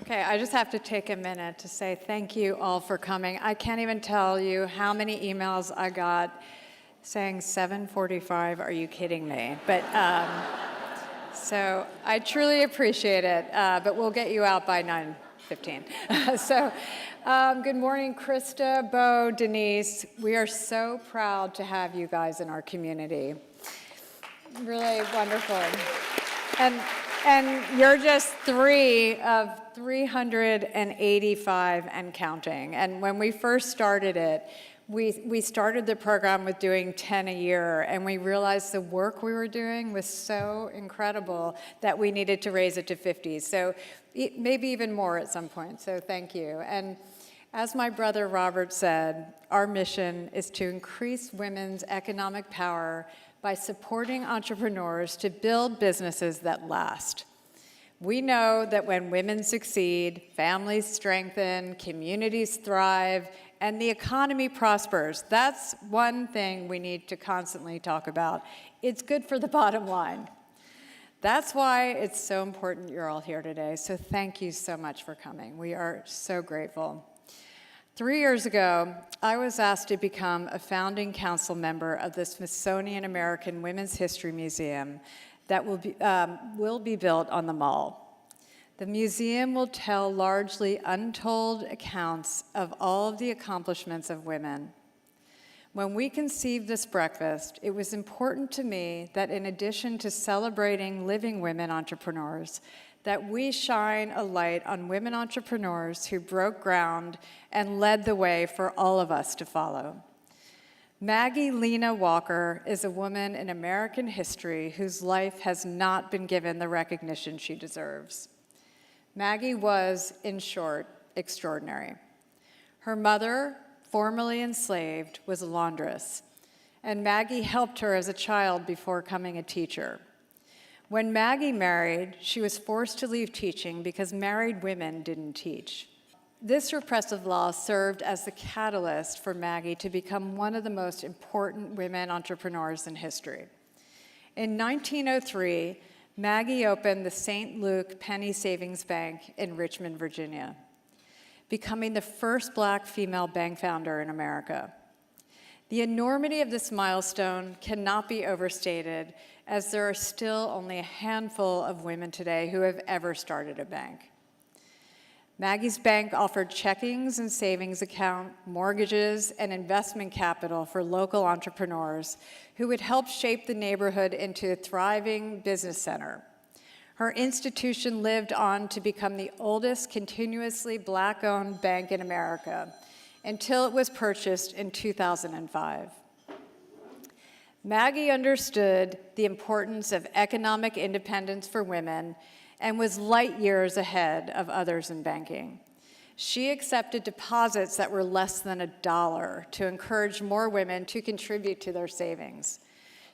Okay, I just have to take a minute to say thank you all for coming. I can't even tell you how many emails I got saying 7:45, are you kidding me? But so I truly appreciate it, but we'll get you out by 9:15. Good morning, Krista, Bo, Denise. We are so proud to have you guys in our community. Really wonderful. And you're just 3 of 385 and counting. And when we first started it, we started the program with doing 10 a year, and we realized the work we were doing was so incredible that we needed to raise it to 50. So maybe even more at some point, so thank you. And as my brother Robert said, our mission is to increase women's economic power by supporting entrepreneurs to build businesses that last. We know that when women succeed, families strengthen, communities thrive, and the economy prospers. That's one thing we need to constantly talk about. It's good for the bottom line. That's why it's so important you're all here today. So thank you so much for coming. We are so grateful. 3 years ago, I was asked to become a founding council member of the Smithsonian American Women's History Museum that will be built on the Mall. The museum will tell largely untold accounts of all of the accomplishments of women. When we conceived this breakfast, it was important to me that in addition to celebrating living women entrepreneurs, that we shine a light on women entrepreneurs who broke ground and led the way for all of us to follow. Maggie Lena Walker is a woman in American history whose life has not been given the recognition she deserves. Maggie was, in short, extraordinary. Her mother, formerly enslaved, was a laundress, and Maggie helped her as a child before becoming a teacher. When Maggie married, she was forced to leave teaching because married women didn't teach. This repressive law served as the catalyst for Maggie to become one of the most important women entrepreneurs in history. In 1903, Maggie opened the St. Luke Penny Savings Bank in Richmond, Virginia, becoming the first Black female bank founder in America. The enormity of this milestone cannot be overstated, as there are still only a handful of women today who have ever started a bank. Maggie's bank offered checkings and savings account, mortgages, and investment capital for local entrepreneurs who would help shape the neighborhood into a thriving business center. Her institution lived on to become the oldest continuously Black-owned bank in America until it was purchased in 2005. Maggie understood the importance of economic independence for women and was light years ahead of others in banking. She accepted deposits that were less than $1 to encourage more women to contribute to their savings.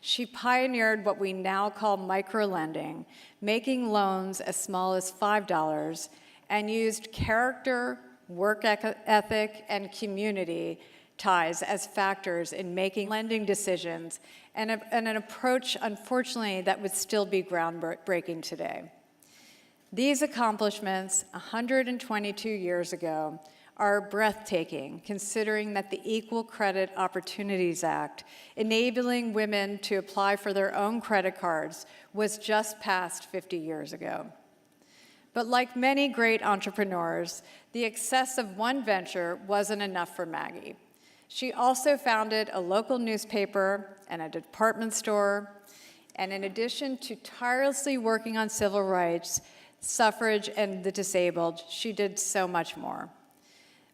She pioneered what we now call microlending, making loans as small as $5, and used character, work ethic, and community ties as factors in making lending decisions, and an approach, unfortunately, that would still be groundbreaking today. These accomplishments, 122 years ago, are breathtaking, considering that the Equal Credit Opportunities Act, enabling women to apply for their own credit cards, was just passed 50 years ago. But like many great entrepreneurs, the success of one venture wasn't enough for Maggie. She also founded a local newspaper and a department store, and in addition to tirelessly working on civil rights, suffrage, and the disabled, she did so much more.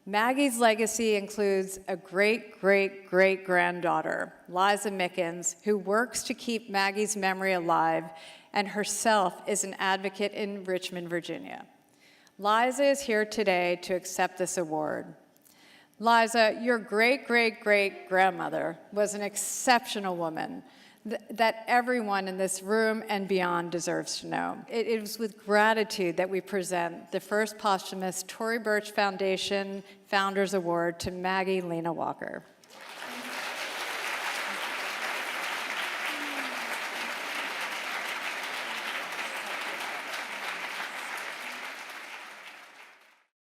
Maggie's legacy includes a great-great-great-granddaughter, Liza Mickens, who works to keep Maggie's memory alive, and herself is an advocate in Richmond, Virginia. Liza is here today to accept this award. Liza, your great-great-great-grandmother was an exceptional woman that everyone in this room and beyond deserves to know. It is with gratitude that we present the first posthumous Tory Burch Foundation Founders Award to Maggie Lena Walker.